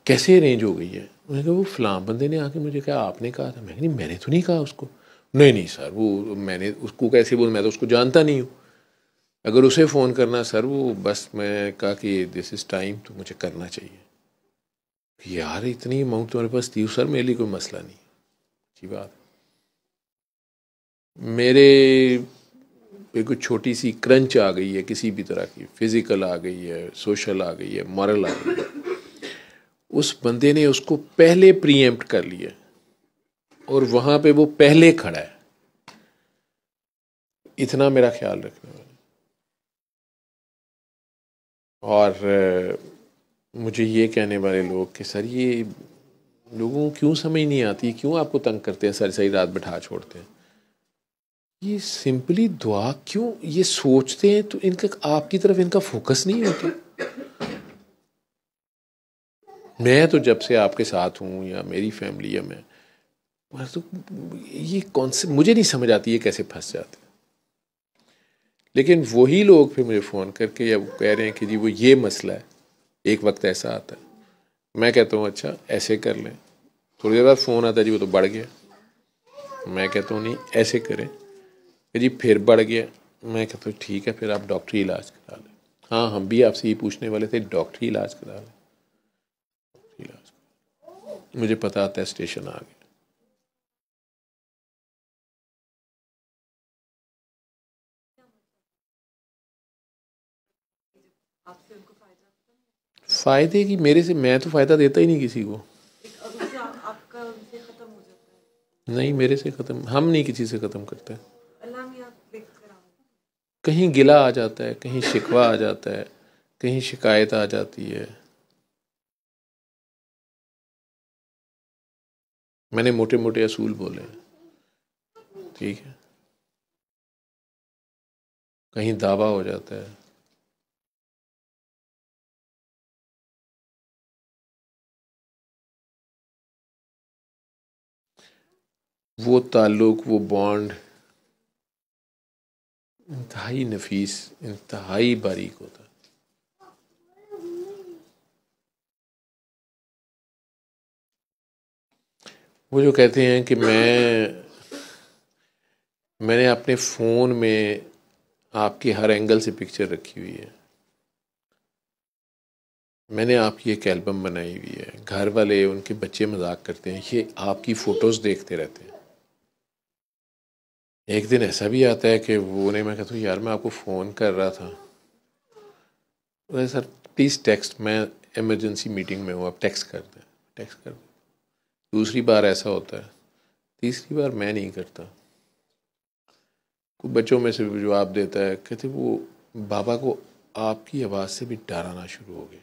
कैसे अरेंज हो गई है? उन्होंने कहा वो फलां बंदे ने आके मुझे कहा आपने कहा था। मैंने मैंने तो नहीं कहा उसको। नहीं सर, वो मैंने उसको कैसे बोल, मैं तो उसको जानता नहीं हूँ। अगर उसे फ़ोन करना सर, वो बस मैं कहा कि दिस इज़ टाइम, तो मुझे करना चाहिए। यार इतनी अमाउंट तुम्हारे पास थी सर, मेरे लिए कोई मसला नहीं, अच्छी बात। मेरे कोई छोटी सी क्रंच आ गई है किसी भी तरह की, फिज़िकल आ गई है, सोशल आ गई है, मॉरल आ गई है, उस बंदे ने उसको पहले प्रीएम्प्ट कर लिया और वहाँ पे वो पहले खड़ा है। इतना मेरा ख्याल रखने वाला। और मुझे ये कहने वाले लोग कि सर ये लोगों को क्यों समझ नहीं आती, क्यों आपको तंग करते हैं, सारी सारी रात बैठा छोड़ते हैं, ये सिंपली दुआ क्यों ये सोचते हैं, तो इनका आपकी तरफ इनका फोकस नहीं होता। मैं तो जब से आपके साथ हूँ या मेरी फैमिली या मैं तो ये कॉन्सेप्ट मुझे नहीं समझ आती ये कैसे फंस जाते हैं। लेकिन वही लोग फिर मुझे फ़ोन करके या कह रहे हैं कि जी वो ये मसला है, एक वक्त ऐसा आता है, मैं कहता हूँ अच्छा ऐसे कर लें, थोड़ी देर बाद फ़ोन आता है जी वो तो बढ़ गया, मैं कहता हूँ नहीं ऐसे करें कि जी फिर बढ़ गया, मैं कहता हूँ ठीक है फिर आप डॉक्टरी इलाज करा लें। हाँ हम भी आपसे ये पूछने वाले थे, डॉक्टरी इलाज करा लें, इलाज मुझे पता आता है स्टेशन आ गया। फायदे की मेरे से, मैं तो फायदा देता ही नहीं किसी को, नहीं मेरे से खत्म, हम नहीं किसी से खत्म करते। कहीं गिला आ जाता है, कहीं शिकवा आ जाता है, कहीं शिकायत आ जाती है। मैंने मोटे मोटे असूल बोले हैं, ठीक है, कहीं दावा हो जाता है। वो ताल्लुक, वो बॉन्ड इंतहाई नफीस, इंतहाई बारीक होता है। वो जो कहते हैं कि मैंने अपने फ़ोन में आपकी हर एंगल से पिक्चर रखी हुई है, मैंने आपकी एक एल्बम बनाई हुई है, घर वाले उनके बच्चे मजाक करते हैं ये आपकी फ़ोटोज़ देखते रहते हैं। एक दिन ऐसा भी आता है कि वो नहीं, मैं कहता हूँ यार मैं आपको फ़ोन कर रहा था, अरे सर प्लीज़ टेक्स्ट, मैं इमरजेंसी मीटिंग में हूँ, आप टेक्स्ट कर दें, टेक्स्ट कर दें। दूसरी बार ऐसा होता है, तीसरी बार मैं नहीं करता। कुछ बच्चों में से भी जवाब देता है, कहते वो बाबा को आपकी आवाज़ से भी डर आना शुरू हो गया।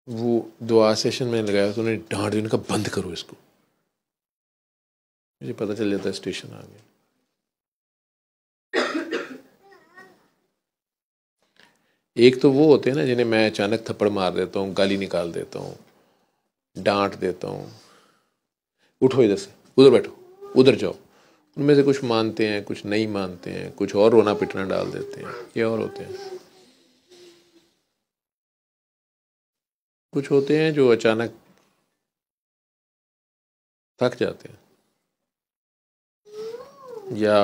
वो दुआ सेशन में लगाया तो उन्होंने डांट दिया, उनका बंद करो इसको, मुझे पता चल जाता है स्टेशन आ गया। एक तो वो होते हैं ना जिन्हें मैं अचानक थप्पड़ मार देता हूँ, गाली निकाल देता हूँ, डांट देता हूँ, उठो इधर से, उधर बैठो, उधर जाओ। उनमें से कुछ मानते हैं, कुछ नहीं मानते हैं, कुछ और रोना पिटना डाल देते हैं, ये और होते हैं। कुछ होते हैं जो अचानक थक जाते हैं या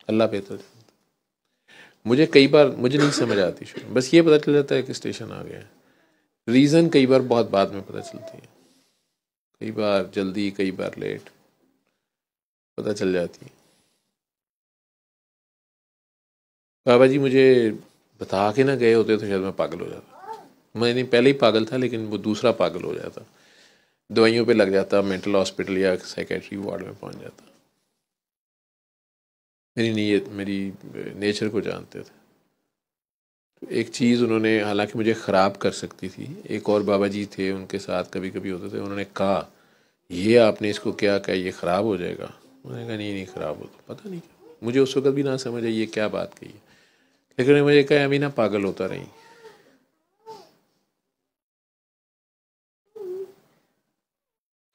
अल्लाह बेहतर जानता है। मुझे कई बार मुझे नहीं समझ आती शुरू, बस ये पता चल जाता है कि स्टेशन आ गया है। रीज़न कई बार बहुत बाद में पता चलती है, कई बार जल्दी, कई बार लेट पता चल जाती है। बाबा जी मुझे बता के ना गए होते तो शायद मैं पागल हो जाता। मैं नहीं पहले ही पागल था, लेकिन वो दूसरा पागल हो जाता, दवाइयों पे लग जाता, मेंटल हॉस्पिटल या साइकेट्री वार्ड में पहुंच जाता। मेरी नीयत, मेरी नेचर को जानते थे। एक चीज़ उन्होंने, हालांकि मुझे ख़राब कर सकती थी, एक और बाबा जी थे उनके साथ कभी कभी होते थे, उन्होंने कहा ये आपने इसको क्या कहा, ये ख़राब हो जाएगा। मैंने कहा नहीं नहीं ख़राब हो, तो पता नहीं मुझे उस वक्त भी ना समझ आई ये क्या बात कही है, लेकिन उन्होंने मुझे कहा अभी ना पागल होता रही,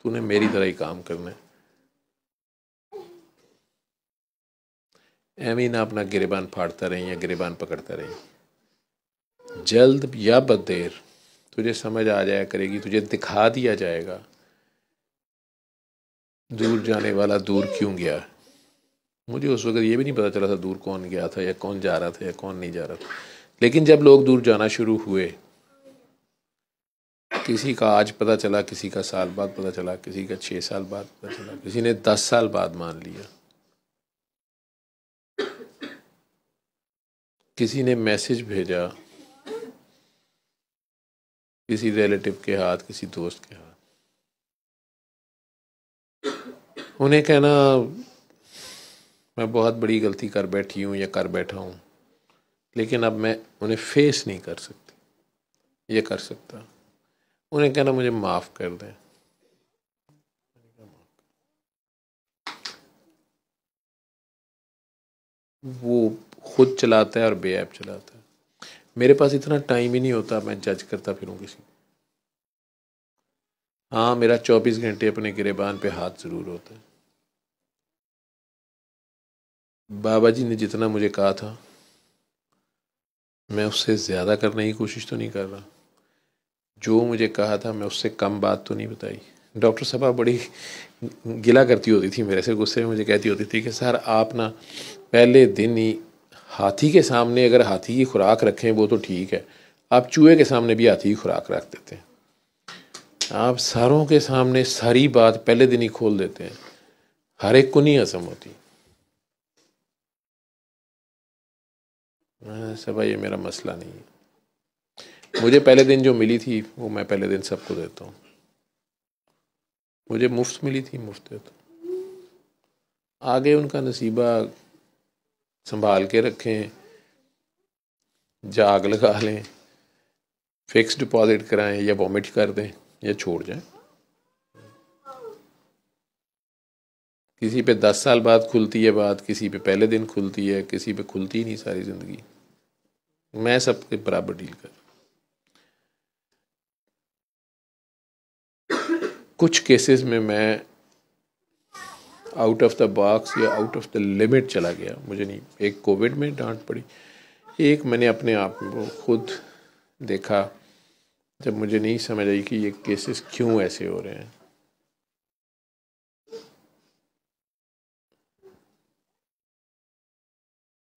तूने मेरी तरह ही काम करना है, एवं ना अपना गिरेबान फाड़ता रही या गिरेबान पकड़ता रही। जल्द या बदेर तुझे समझ आ जाया करेगी, तुझे दिखा दिया जाएगा दूर जाने वाला दूर क्यों गया। मुझे उस वक्त ये भी नहीं पता चला था दूर कौन गया था या कौन जा रहा था या कौन नहीं जा रहा था, लेकिन जब लोग दूर जाना शुरू हुए, किसी का आज पता चला, किसी का साल बाद पता चला, किसी का 6 साल बाद पता चला, किसी ने 10 साल बाद मान लिया, किसी ने मैसेज भेजा किसी रिलेटिव के हाथ, किसी दोस्त के हाथ, उन्हें कहना मैं बहुत बड़ी गलती कर बैठी हूँ या कर बैठा हूँ, लेकिन अब मैं उन्हें फेस नहीं कर सकती, ये कर सकता। उन्हें कहना मुझे माफ़ कर दें, वो खुद चलाता है और बेऐब चलाता है। मेरे पास इतना टाइम ही नहीं होता मैं जज करता फिरूँ किसी को। हाँ, मेरा 24 घंटे अपने गिरेबान पे हाथ ज़रूर होता है। बाबा जी ने जितना मुझे कहा था मैं उससे ज़्यादा करने की कोशिश तो नहीं कर रहा। जो मुझे कहा था मैं उससे कम बात तो नहीं बताई। डॉक्टर साहबा बड़ी गिला करती होती थी मेरे से, गुस्से में मुझे कहती होती थी कि सर आप ना पहले दिन ही हाथी के सामने अगर हाथी की खुराक रखें वो तो ठीक है, आप चूहे के सामने भी हाथी की खुराक रख देते हैं। आप सारों के सामने सारी बात पहले दिन ही खोल देते हैं, हर एक को नहीं हजम होती। सब ये मेरा मसला नहीं है। मुझे पहले दिन जो मिली थी वो मैं पहले दिन सबको देता हूँ। मुझे मुफ्त मिली थी, मुफ्त देता हूँ। आगे उनका नसीबा संभाल के रखें, जाग लगा लें, फिक्स डिपॉजिट कराएं या वॉमिट कर दें या छोड़ जाएं। किसी पे 10 साल बाद खुलती है बात, किसी पे पहले दिन खुलती है, किसी पे खुलती ही नहीं सारी ज़िंदगी। मैं सबके बराबर डील कर। कुछ केसेस में मैं आउट ऑफ द बॉक्स या आउट ऑफ द लिमिट चला गया, मुझे नहीं। एक कोविड में डांट पड़ी, एक मैंने अपने आप को खुद देखा जब मुझे नहीं समझ आई कि ये केसेस क्यों ऐसे हो रहे हैं।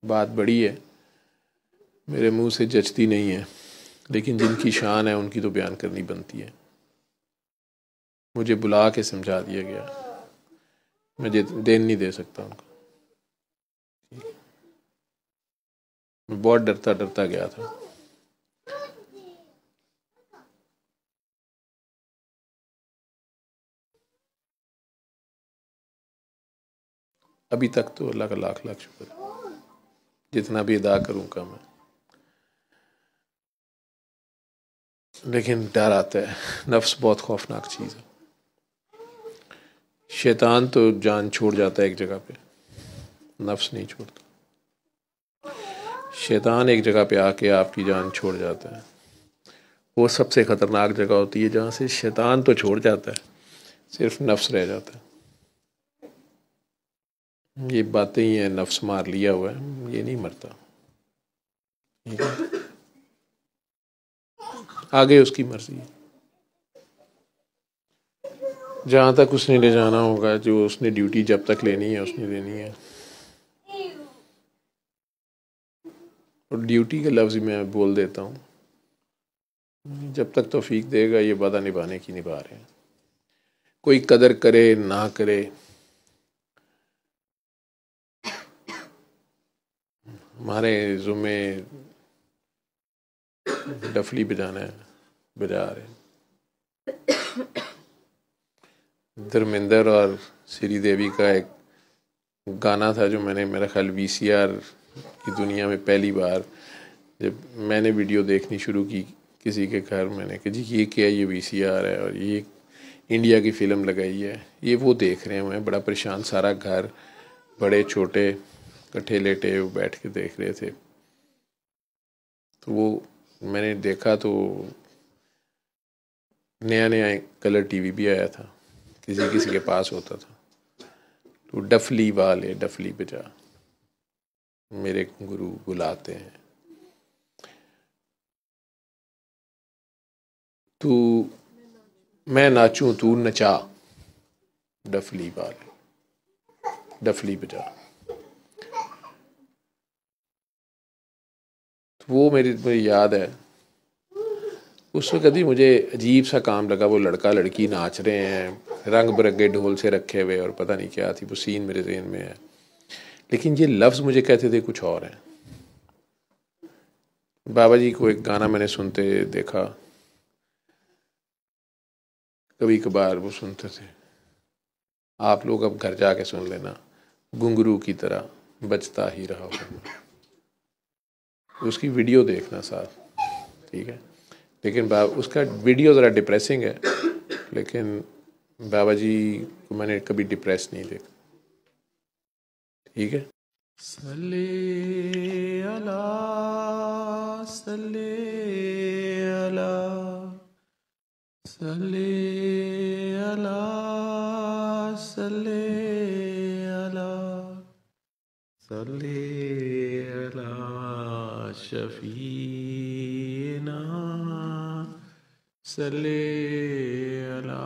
बात बड़ी है, मेरे मुंह से जचती नहीं है, लेकिन जिनकी शान है उनकी तो बयान करनी बनती है। मुझे बुला के समझा दिया गया, मैं देन नहीं दे सकता उनको। मैं बहुत डरता डरता गया था। अभी तक तो अल्लाह का लाख लाख शुक्र, जितना भी अदा करूँ कम है, लेकिन डर आता है। नफ्स बहुत खौफनाक चीज़ है। शैतान तो जान छोड़ जाता है एक जगह पे, नफ्स नहीं छोड़ता। शैतान एक जगह पे आके आपकी जान छोड़ जाता है, वो सबसे ख़तरनाक जगह होती है जहाँ से शैतान तो छोड़ जाता है, सिर्फ नफ्स रह जाता है। ये बातें ही हैं, नफ्स मार लिया हुआ है, ये नहीं मरता। आगे उसकी मर्जी, जहाँ तक उसने ले जाना होगा, जो उसने ड्यूटी जब तक लेनी है उसने लेनी है। और ड्यूटी का लफ्ज़ मैं बोल देता हूँ, जब तक तौफीक देगा ये वादा निभाने की निभा रहे हैं। कोई कदर करे ना करे, हमारे ज़ुम्मे डफली बजाना है, बजा रहे हैं। धर्मेंद्र और श्री देवी का एक गाना था जो मैंने, मेरा ख्याल वीसीआर की दुनिया में पहली बार जब मैंने वीडियो देखनी शुरू की किसी के घर, मैंने कहा जी ये क्या, ये वीसीआर है और ये इंडिया की फ़िल्म लगाई है। ये वो देख रहे हैं, मैं बड़ा परेशान, सारा घर बड़े छोटे इकट्ठे लेटे वो बैठ के देख रहे थे। तो वो मैंने देखा तो नया नया कलर टीवी भी आया था, किसी किसी के पास होता था। तो डफली वाले डफली बजा, मेरे गुरु बुलाते हैं, तू मैं नाचूं तू नचा, डफली वाले डफली बजा। तो वो मेरी याद है। उस वक्त भी मुझे अजीब सा काम लगा, वो लड़का लड़की नाच रहे हैं, रंग बिरंगे ढोल से रखे हुए और पता नहीं क्या थी, वो सीन मेरे ज़हन में है, लेकिन ये लफ्ज़ मुझे कहते थे कुछ और हैं। बाबा जी को एक गाना मैंने सुनते देखा, कभी कभार वो सुनते थे, आप लोग अब घर जाके सुन लेना, घुंघरू की तरह बजता ही रहा होगा। उसकी वीडियो देखना साथ, ठीक है। लेकिन उसका वीडियो ज़रा डिप्रेसिंग है, लेकिन बाबा जी को मैंने कभी डिप्रेस नहीं देखा, ठीक है। सल्ले अला सल्ले अला सल्ले अला सल्ले अला सल्ले अला शफीना सल्ले अला